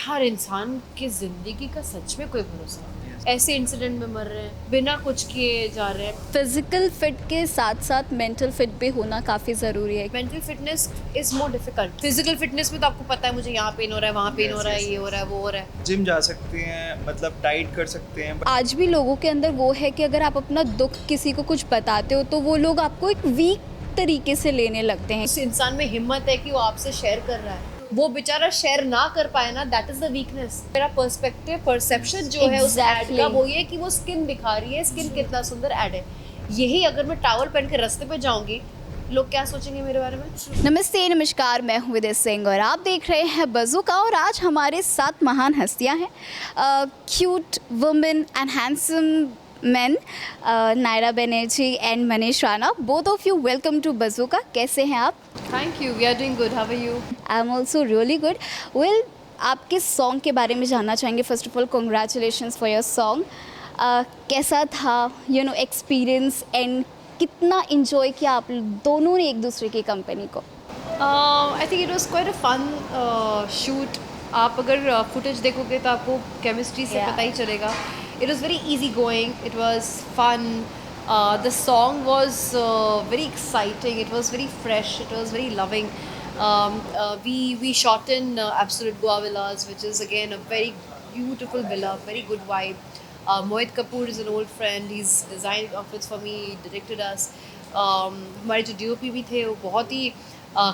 हर इंसान की ज़िंदगी का सच में कोई भरोसा नहीं है। ऐसे इंसिडेंट में मर रहे हैं, बिना कुछ किए जा रहे हैं। फिजिकल फिट के साथ साथ मेंटल फिट भी होना काफ़ी ज़रूरी है। Mental fitness is more difficult. Physical fitness में तो आपको पता है मुझे यहाँ पेन हो रहा है, वहाँ पेन हो रहा है, ये हो रहा है, वो हो रहा है। जिम जा सकते हैं, मतलब डाइट कर सकते हैं। आज भी लोगों के अंदर वो है कि अगर आप अपना दुख किसी को कुछ बताते हो तो वो लोग आपको एक वीक तरीके से लेने लगते हैं। उस इंसान में हिम्मत है कि वो आपसे शेयर कर रहा है, वो बेचारा शेयर ना कर पाए ना, दैट इज द वीकनेस। मेरा पर्सपेक्टिव परसेप्शन जो है उस एड Exactly. का वो ये है कि वो स्किन दिखा रही है, स्किन कितना सुंदर एड है। यही अगर मैं टावल पहन के रास्ते पे जाऊंगी, लोग क्या सोचेंगे मेरे बारे में? नमस्ते नमस्कार, मैं हूँ विदेश सिंह और आप देख रहे हैं बज़ूका। और आज हमारे साथ महान हस्तियाँ हैं, cute women and handsome men, Naira Banerjee and Manish Rana. Both of you welcome to Bazooka. कैसे हैं आप? Thank you, we are doing good, how are you? I am also really good. Well, आप किस सॉन्ग के बारे में जानना चाहेंगे? First of all congratulations for your song. कैसा था एक्सपीरियंस एंड कितना इन्जॉय किया आप दोनों ने एक दूसरे की कंपनी को? I think it was quite a fun shoot. आप अगर फुटेज देखोगे तो आपको केमिस्ट्री से Yeah. पता ही चलेगा। It was very easy going, it was fun. The song was very exciting, it was very fresh, it was very loving. We shot in Absolute Goa Villas, which is again a very beautiful villa, very good vibe. Mohit Kapoor is an old friend. He's designed outfits for me, he directed us. हमारे जो DOP भी थे वो बहुत ही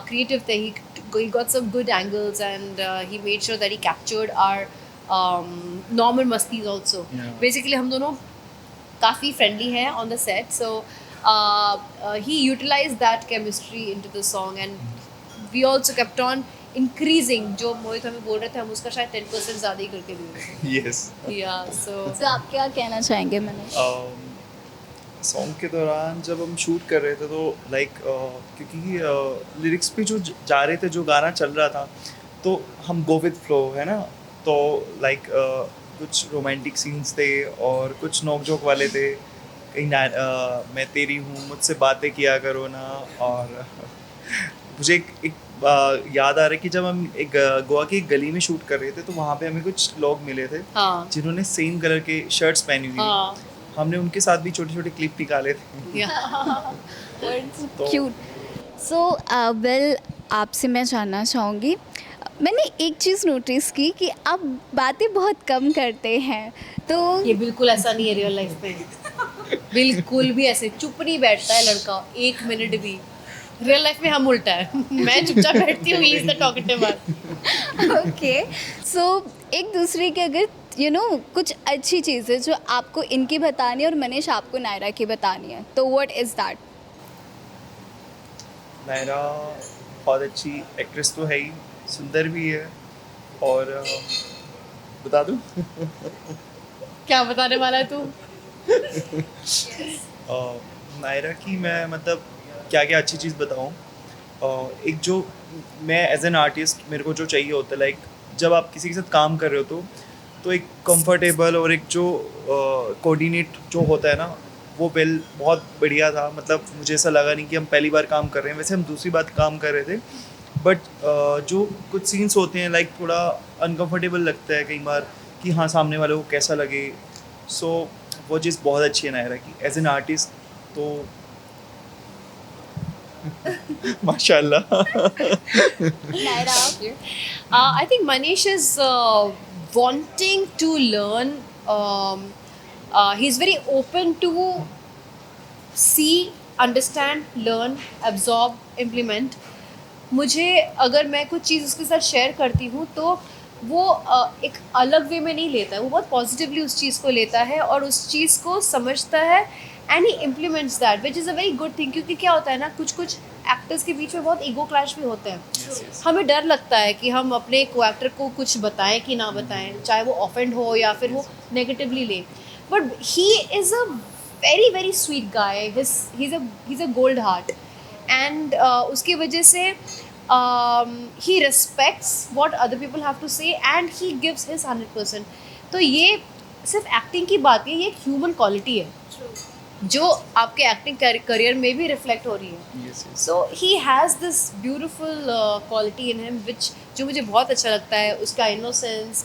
creative थे. He got some good angles and he made sure that he captured our normal mastis also. Yeah. Basically हम दोनों काफ़ी friendly हैं on the set, so he utilized that chemistry into the song and we also kept on increasing. जो मोहित हमें बोल रहे थे हम उसका शायद 10% ज़्यादा ही करके दे रहे थे. यस। Yeah, so तो आप क्या कहना चाहेंगे मनीष? सॉन्ग के दौरान जब हम शूट कर रहे थे तो लाइक क्योंकि लिरिक्स पे जो जा रहे थे, जो गाना चल रहा था, तो हम गो विद फ्लो है ना, तो लाइक कुछ रोमांटिक सीन्स थे और कुछ नोक झोंक वाले थे। कहीं मैं तेरी हूँ, मुझसे बातें किया करो ना। और मुझे एक याद आ रहा है कि जब हम एक गोवा की एक गली में शूट कर रहे थे तो वहाँ पे हमें कुछ लोग मिले थे हाँ जिन्होंने सेम कलर के शर्ट्स पहनी हुई थी। हाँ हमने उनके साथ भी छोटे छोटे क्लिप निकाले थे। yeah. तो क्यूट। सो वेल, आपसे मैं जानना चाहूँगी, मैंने एक चीज़ नोटिस की कि आप बातें बहुत कम करते हैं, तो ये बिल्कुल ऐसा नहीं है रियल लाइफ में। बिल्कुल भी ऐसे चुप नहीं बैठता है लड़का एक मिनट भी। रियल लाइफ में हम उल्टा है। मैं चुपचाप बैठती हूँ, he is the talkative one. Okay. So एक दूसरे के अगर कुछ अच्छी चीज़ें जो आपको इनकी बतानी है और मनीष आपको नायरा की बतानी है, तो व्हाट इज़ दैट? नायरा बहुत अच्छी एक्ट्रेस तो है ही, सुंदर भी है। और बता दूँ क्या बताने वाला है तू? नायरा की मैं मतलब क्या क्या अच्छी चीज़ बताऊँ। एक जो मैं एज एन आर्टिस्ट मेरे को जो चाहिए होता है, लाइक जब आप किसी के साथ काम कर रहे हो तो एक कंफर्टेबल और एक जो कोऑर्डिनेट जो होता है ना, वो बहुत बढ़िया था। मतलब मुझे ऐसा लगा नहीं कि हम पहली बार काम कर रहे हैं, वैसे हम दूसरी बार काम कर रहे थे, बट जो कुछ सीन्स होते हैं लाइक थोड़ा अनकंफर्टेबल लगता है कई बार कि हाँ सामने वाले को कैसा लगे। सो वो चीज़ बहुत अच्छी है नायरा की एज एन आर्टिस्ट, तो माशाल्लाह। Naira I think Manish is wanting to learn. He's very open to see, understand, learn, absorb, implement. मुझे अगर मैं कुछ चीज़ उसके साथ शेयर करती हूँ तो वो एक अलग वे में नहीं लेता है, वो बहुत पॉजिटिवली उस चीज़ को लेता है और उस चीज़ को समझता है and he implements that, which is a very good thing. क्योंकि क्या होता है ना, कुछ कुछ एक्टर्स के बीच में बहुत ईगो क्लैश भी होते हैं। हमें डर लगता है कि हम अपने को एक्टर को कुछ बताएं कि ना बताएं, चाहे वो ऑफेंड हो या फिर वो नेगेटिवली ले। But he is a very very sweet guy, he is a gold heart and उसकी वजह से he respects what other people have to say and he gives his 100%. तो ये सिर्फ एक्टिंग की बात है, ये एक ह्यूमन क्वालिटी है। जो आपके एक्टिंग करियर में भी रिफ्लेक्ट हो रही है. Yes, yes. So he has this beautiful quality in him which जो मुझे बहुत अच्छा लगता है. उसका इनोसेंस,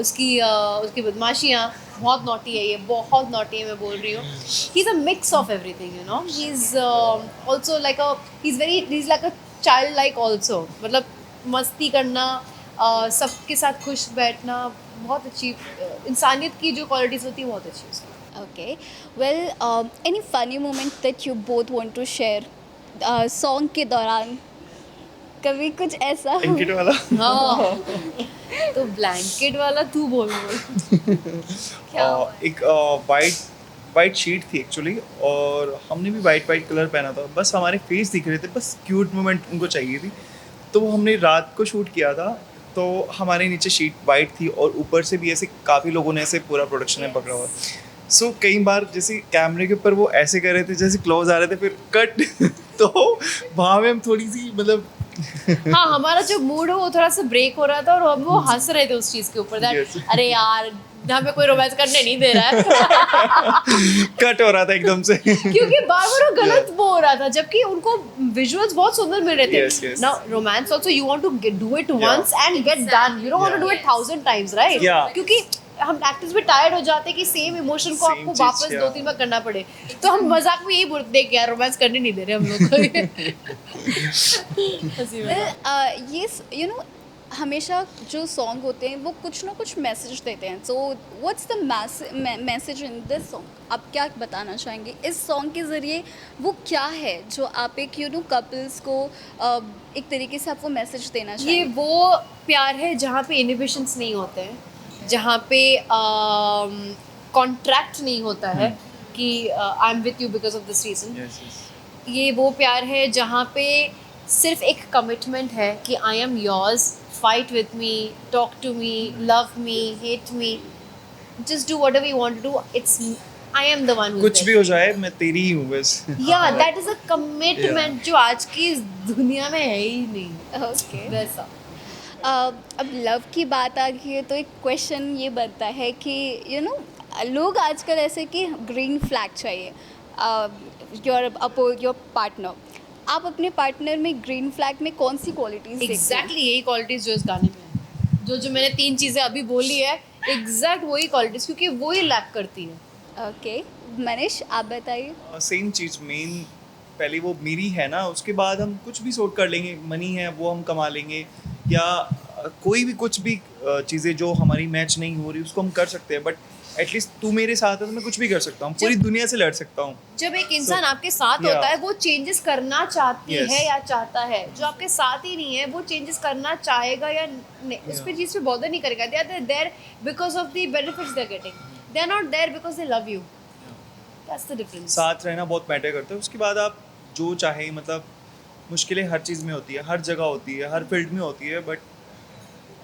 उसकी बदमाशियाँ. बहुत नॉटी है ये, बहुत नॉटी है, मैं बोल रही हूँ. He is a mix of everything, you know. He is also like he is like a child like also. मतलब मस्ती करना, सबके साथ खुश बैठना, बहुत अच्छी इंसानियत की जो क्वालिटीज़ होती है बहुत अच्छी है उसकी. Okay. Well, any funny moment that you both want to share? Song के दौरान कभी कुछ ऐसा ब्लैंकेट वाला. हाँ. तो ब्लैंकेट वाला तू बोल. क्या हुआ? एक वाइट शीट थी एक्चुअली, और हमने भी वाइट कलर पहना था. बस हमारे फेस दिख रहे थे, बस क्यूट मोमेंट उनको चाहिए थी. तो हमने रात को शूट किया था. तो हमारे नीचे शीट वाइट थी और ऊपर से भी ऐसे काफ़ी लोगों ने ऐसे पूरा प्रोडक्शन में पकड़ा हुआ. सो कई बार जैसे कैमरे के ऊपर वो ऐसे कर रहे थे, जैसे क्लोज आ रहे थे, फिर कट. तो वहाँ में हम थोड़ी सी मतलब हाँ, हमारा जो मूड है वो थोड़ा सा ब्रेक हो रहा था और हम वो हंस रहे थे उस चीज के ऊपर. Yes. अरे यार, हमें कोई रोमांस करने नहीं दे रहा है. कट हो रहा था एकदम से. क्योंकि बार बार वो गलत वो हो रहा था, जबकि उनको विजुअल्स बहुत सुंदर मिल रहे थे. Yes, yes. Now romance also you want to do it Yeah. Once and get done. You don't want to do it 1000 times, right? Yeah. क्योंकि हम एक्टर्स भी टायर्ड हो जाते हैं कि सेम इमोशन को Same आपको चीज़, वापस yeah. 2-3 बार करना पड़े. तो हम मजाक में यही बोलते हैं कि यार रोमांस करने नहीं दे रहे हम लोग को. हंसी में. well, ये you know हमेशा जो सॉन्ग होते हैं वो कुछ ना कुछ मैसेज देते हैं. So what's the message in this song? आप क्या बताना चाहेंगे इस सॉन्ग के ज़रिए? वो क्या है जो आप एक कपल्स को एक तरीके से आप वो मैसेज देना ये चाहेंगे? वो प्यार है जहाँ पे इनहिबिशंस नहीं होते हैं, जहाँ पे कॉन्ट्रैक्ट नहीं होता है कि I am with you because of this reason. Yes, yes. ये वो प्यार है जहाँ पे सिर्फ एक कमिटमेंट है कि I am yours, fight with me, talk to me, love me, hate me, just do whatever you want to do. It's I am the one. कुछ भी हो जाए मैं तेरी ही हूँ बस. या दैट इज अ कमिटमेंट जो आज की इस दुनिया में है ही नहीं. ओके. वैसा. अब लव की बात आ गई है तो एक क्वेश्चन ये बनता है कि लोग आजकल ऐसे कि ग्रीन फ्लैग चाहिए. योर पार्टनर, आप अपने पार्टनर में ग्रीन फ्लैग में कौन सी क्वालिटीज एग्जैक्टली यही क्वालिटीज जो इस गाने में है, जो मैंने 3 चीज़ें अभी बोली है, एग्जैक्ट वही क्वालिटीज, क्योंकि वो ही लैक करती है. ओके. मनीष, आप बताइए. सेम चीज़. मेन पहले वो मेरी है ना, उसके बाद हम कुछ भी सोर्ट कर लेंगे. मनी है वो हम कमा लेंगे, या कोई भी कुछ भी चीज़ें जो हमारी मैच नहीं हो रही उसको हम कर सकते हैं. बट एटलीस्ट तू मेरे साथ है तो मैं कुछ भी कर सकता हूँ, पूरी दुनिया से लड़ सकता हूँ. जब एक इंसान So, आपके साथ yeah. होता है, वो चेंजेस करना चाहती Yes. है या चाहता है. जो आपके साथ ही नहीं है वो चेंजेस करना चाहेगा या नहीं, उस पर चीज़ पे बॉदर नहीं करेगा. They are there because of the benefits they are getting. They are not there because they love you. That's the difference. साथ रहना बहुत मैटर करता है. उसके बाद आप जो चाहे, मतलब मुश्किलें हर चीज़ में होती है, हर जगह होती है, हर फील्ड में होती है. बट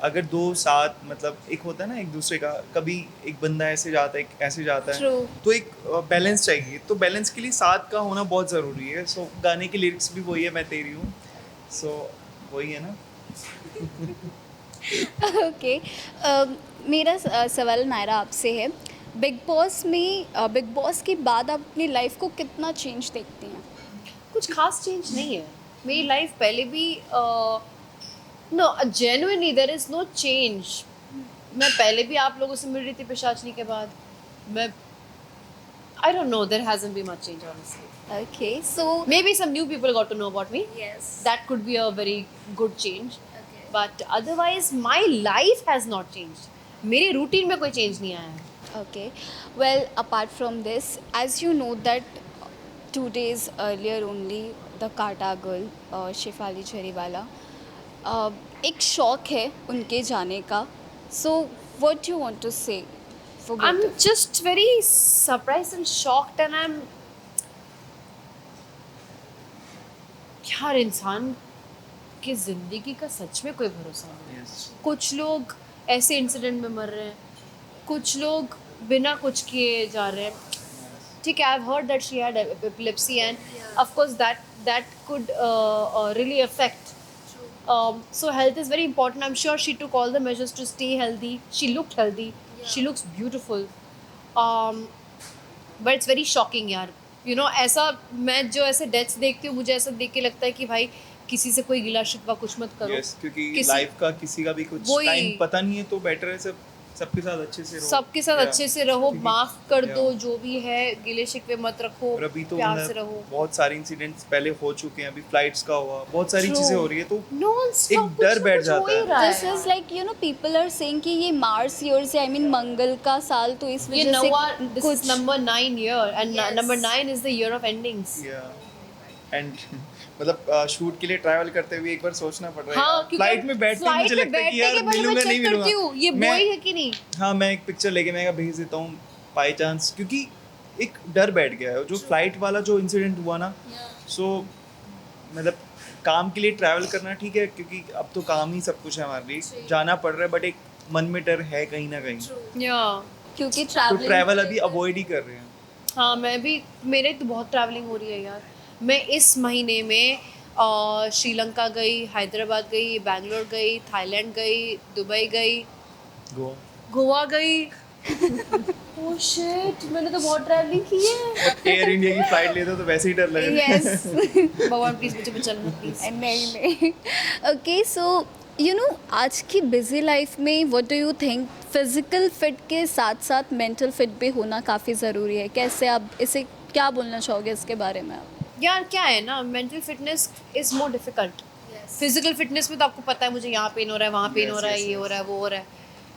अगर दो साथ, मतलब एक होता है ना एक दूसरे का, कभी एक बंदा ऐसे जाता है, एक ऐसे जाता है, True. तो एक बैलेंस चाहिए. तो बैलेंस के लिए साथ का होना बहुत ज़रूरी है. सो गाने की लिरिक्स भी वही है, मैं तेरी हूँ. सो वही है ना. ओके. मेरा सवाल नायरा आपसे है. बिग बॉस के बाद आप अपनी लाइफ को कितना चेंज देखती हैं? कुछ खास चेंज नहीं है. मेरी लाइफ पहले भी no genuinely there is no change. मैं पहले भी आप लोगों से मिल रही थी पिशाचनी के बाद. मैं I don't know, there hasn't been much change honestly. Okay. So Maybe some new people got to know about me. Yes. That could be a very good change. But otherwise, my life has not changed. मेरी routine में कोई change नहीं आया है. Okay. Well, apart from this, as you know that 2 days earlier only the Kata girl, Shefali Chariwala, एक शौक है उनके जाने का. So what do you want to say? I'm just very surprised and shocked, and I'm यार इंसान की जिंदगी का सच में कोई भरोसा नहीं. कुछ लोग ऐसे इंसिडेंट में मर रहे हैं, कुछ लोग बिना कुछ किए जा रहे हैं. ठीक है, I have heard that she had epilepsy end of course that could really affect. So health is very important. I'm sure she took all the measures to stay healthy. She looked healthy. She looks beautiful. But it's very shocking यार, ऐसा मैं जो ऐसे deaths देखती हूँ, मुझे ऐसा देख के लगता है कि भाई किसी से कोई गिला शिकवा कुछ मत करो। यस, क्योंकि किसी- लाइफ का किसी का भी कुछ वही। टाइम पता नहीं है, तो बेटर है सबके साथ अच्छे से रहो। सबके साथ Yeah. अच्छे से रहो, क्योंकि- माफ कर दो, Yeah. जो भी है गिले शिकवे मत रखो, और अभी तो प्यार से मतलब रहो। बहुत सारे इंसिडेंट्स पहले हो चुके हैं, अभी फ्लाइट्स का हुआ, बहुत सारी True. चीजें हो रही है, तो Non-stop एक डर कुछ ना बैठ कुछ हो जाता ही है। रहा this is like people are saying कि ये मार्स ईयर से मंगल का साल, तो इस ये वजह नवा, से this is number 9 year and Yes. number 9 is the year of endings. And मतलब शूट के लिए ट्रैवल करते हुए एक बार सोचना पड़ रहा है हाँ, यार, क्योंकि फ्लाइट में बैठते ही मुझे लगता है कि यार मिलूंगा नहीं मिलूंगा। ये मैं- बॉय है कि नहीं। हाँ, मैं एक पिक्चर लेके मैं भेज देता हूँ बाई चांस, क्योंकि एक डर बैठ गया है जो फ्लाइट वाला जो इंसिडेंट हुआ ना। सो मतलब काम के लिए ट्रैवल करना ठीक है, क्योंकि अब तो काम ही सब कुछ है हमारे लिए, जाना पड़ रहा है, बट एक मन में डर है कहीं ना कहीं, या क्योंकि तो ट्रैवल अभी अवॉइड ही कर रहे हैं। हाँ, मैं भी, मेरे तो बहुत ट्रैवलिंग हो रही है यार। मैं इस महीने में श्रीलंका गई, हैदराबाद गई, बैंगलोर गई, थाईलैंड गई, दुबई गई, गोवा गोवा गई। ओह शिट, मैंने तो बहुत ट्रैवलिंग की है। एयर इंडिया की फ्लाइट लेते हो तो वैसे ही डर लगेगा। यस भगवान प्लीज मुझे बचाना प्लीज। नहीं ओके, सो आज की बिजी लाइफ में what do you think physical fit के साथ साथ मेंटल फिट भी होना काफ़ी ज़रूरी है? कैसे आप इसे क्या बोलना चाहोगे इसके बारे में आप? यार क्या है ना, mental fitness is more difficult. Physical fitness में तो आपको पता है मुझे यहाँ पेन हो रहा है, वहाँ पेन Yes, हो रहा है, yes, ये yes. हो रहा है, वो हो रहा है,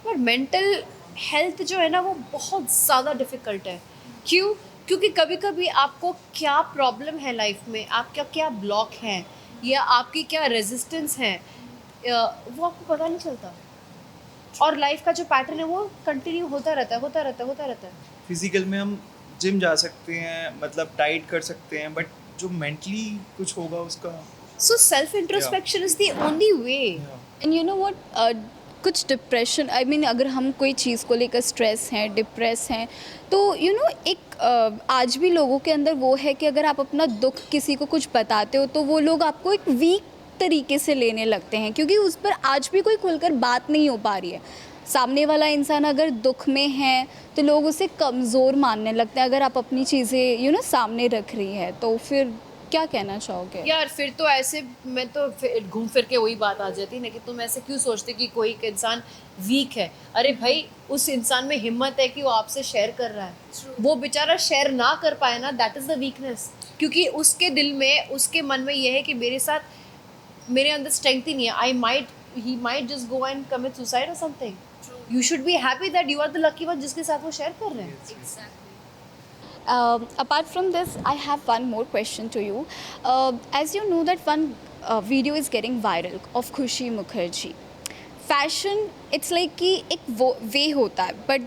बट मेंटल हेल्थ जो है ना वो बहुत ज़्यादा डिफिकल्ट है। क्यों? क्योंकि कभी कभी आपको क्या प्रॉब्लम है लाइफ में, आपका क्या ब्लॉक है या आपकी क्या रेजिस्टेंस है, वो आपको पता नहीं चलता, और लाइफ का जो पैटर्न है वो कंटिन्यू होता रहता है। फिजिकल में हम जिम जा सकते हैं, मतलब डाइट कर सकते हैं, बट जो मेंटली कुछ होगा उसका so self introspection is the only way. And you know what, कुछ डिप्रेशन, आई मीन अगर हम कोई चीज़ को लेकर स्ट्रेस हैं, डिप्रेस हैं, तो एक आज भी लोगों के अंदर वो है कि अगर आप अपना दुख किसी को कुछ बताते हो तो वो लोग आपको एक वीक तरीके से लेने लगते हैं, क्योंकि उस पर आज भी कोई खुलकर बात नहीं हो पा रही है। सामने वाला इंसान अगर दुख में है तो लोग उसे कमज़ोर मानने लगते हैं। अगर आप अपनी चीज़ें सामने रख रही है तो फिर क्या कहना चाहोगे? यार फिर तो ऐसे मैं तो घूम फिर के वही बात आ जाती है ना कि तुम ऐसे क्यों सोचते कि कोई एक इंसान वीक है। अरे भाई, उस इंसान में हिम्मत है कि वो आपसे शेयर कर रहा है। वो बेचारा शेयर ना कर पाए ना, दैट इज़ द वीकनेस, क्योंकि उसके दिल में, उसके मन में ये है कि मेरे अंदर स्ट्रेंथ ही नहीं है। he might just go and commit suicide or something. You should be happy that you are the lucky one जिसके साथ वो शेयर कर रहे हैं। Apart from this, I have one more question to you. As you know that one video is getting viral of Khushi Mukherjee. Fashion, it's like कि एक वो वे होता है, but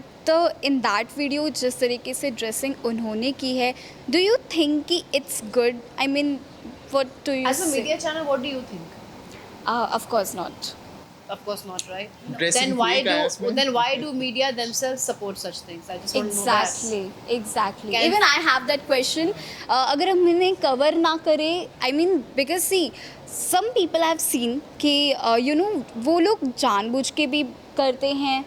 in that video जिस तरीके से ड्रेसिंग उन्होंने की है, do you think कि it's good? I mean, what do you As a say? media channel, what do you think? Of course not. Of course not, right? Dressing fake ass man. Then why do media themselves support such things? I just want to know that. Exactly. Can- Even I have that question. अगर हम इन्हें cover ना करें, I mean, because see, some people have seen कि वो लोग जानबूझ के भी करते हैं।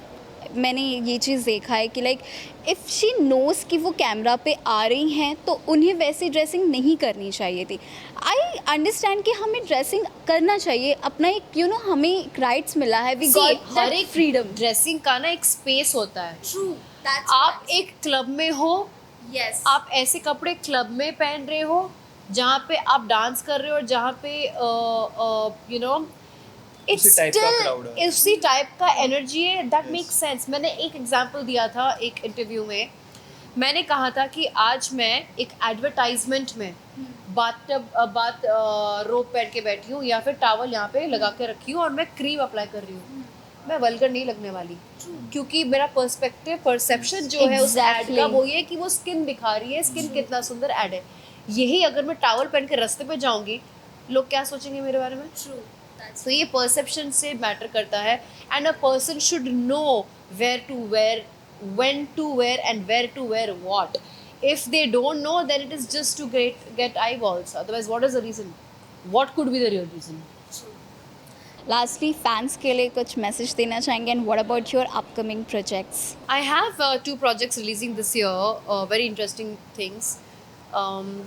मैंने ये चीज़ देखा है कि लाइक इफ़ शी नोज़ कि वो कैमरा पे आ रही हैं तो उन्हें वैसी ड्रेसिंग नहीं करनी चाहिए थी। आई अंडरस्टैंड कि हमें ड्रेसिंग करना चाहिए, अपना एक हमें एक राइट्स मिला है, वी See, गॉट हर एक फ्रीडम। ड्रेसिंग का ना एक स्पेस होता है। ट्रू, आप एक क्लब में हो, यस, आप ऐसे कपड़े क्लब में पहन रहे हो जहाँ पे आप डांस कर रहे हो और जहाँ पे इट्स उसी type का crowd है। उसी टाइप का एनर्जी है। That makes sense. मैंने एक एग्जांपल दिया था एक इंटरव्यू में। मैंने कहा था कि आज मैं एक एडवर्टाइजमेंट में बात रोप पहन के बैठी हूँ या फिर टावल यहाँ पे लगा के रखी हूँ और मैं क्रीम अप्लाई कर रही हूँ। मैं वल्गर नहीं लगने वाली, क्योंकि मेरा परसेप्शन जो है उस एड का वो ये है कि वो स्किन दिखा रही है, स्किन कितना सुंदर एड है। यही अगर मैं टावल पहन के रास्ते पे जाऊंगी, लोग क्या सोचेंगे मेरे बारे में? तो ये परसेप्शन से मैटर करता है। And a person should know where to wear, when to wear and where to wear what. If they don't know, then it is just to get eyeballs. Otherwise, what is the reason? What could be the real reason? Lastly fans के लिए कुछ message देना चाहेंगे and what about your upcoming projects? I have two projects releasing this year, very interesting things.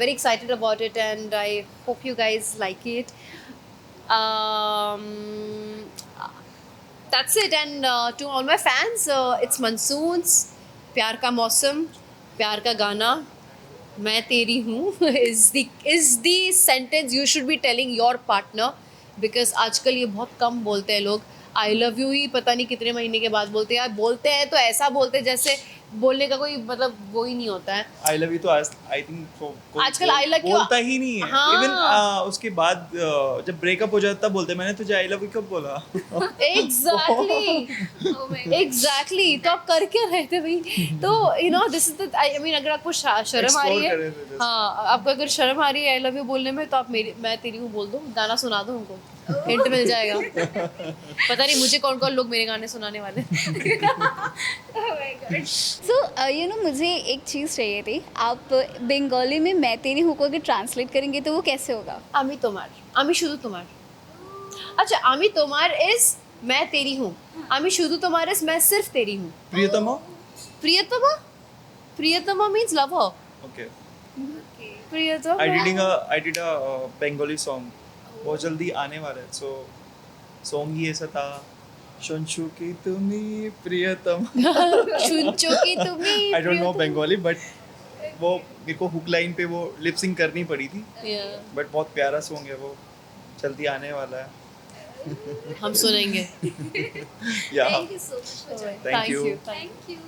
Very excited about it, and I hope you guys like it. Um, that's it, and to all my fans, it's monsoons, प्यार का मौसम, प्यार का गाना, मैं तेरी हूँ is the sentence you should be telling your partner, because आजकल ये बहुत कम बोलते हैं लोग. आई लव यू ही पता नहीं कितने महीने के बाद बोलते हैं. यार बोलते हैं तो ऐसा बोलते हैं जैसे बोलने का कोई मतलब वो ही नहीं होता है. आई लव यू तो आई थिंक आजकल I love you बोलता ही नहीं है. हाँ. इवन उसके बाद जब ब्रेकअप हो जाता तब बोलते हैं, मैंने तुझे आई लव यू कब बोला. एग्जैक्टली तो आप कर क्या रहे थे भाई. तो you know this is the I mean अगर आपको शर्म आ रही Explore कर रहे है, थे just. हाँ आपको अगर शर्म आ रही है आई लव यू बोलने में, तो आप मैं तेरी हूँ बोल दो, गाना सुना दो उनको, हिंट मिल जाएगा. पता नहीं मुझे कौन कौन लोग मेरे गाने सुनाने वाले. सो यू नो मुझे एक चीज़ चाहिए थी. आप बंगाली में मैं तेरी हूँ को अगर ट्रांसलेट करेंगे तो वो कैसे होगा? আমি তোমার, আমি শুধু তোমার. अच्छा আমি তোমার इज मैं तेरी हूँ, আমি শুধু তোমার इज मैं सिर्फ तेरी हूँ. प्रियतमा. प्रियतमा, प्रियतमा मीन्स लवर. ओके. प्रियतमा I did a Bengali song, बहुत जल्दी आने वाला है. सो सॉन्ग ही ऐसा था, शुनचु की तुम्ही प्रियतम. शुनचो की तुम्ही आई डोंट नो बंगाली, बट वो मेरे को हुक लाइन पे वो लिप सिंग करनी पड़ी थी. बट बहुत प्यारा सॉन्ग है वो, जल्दी आने वाला है. हम सुनेंगे. या Thank you so much for joining. Thank you. Thank you.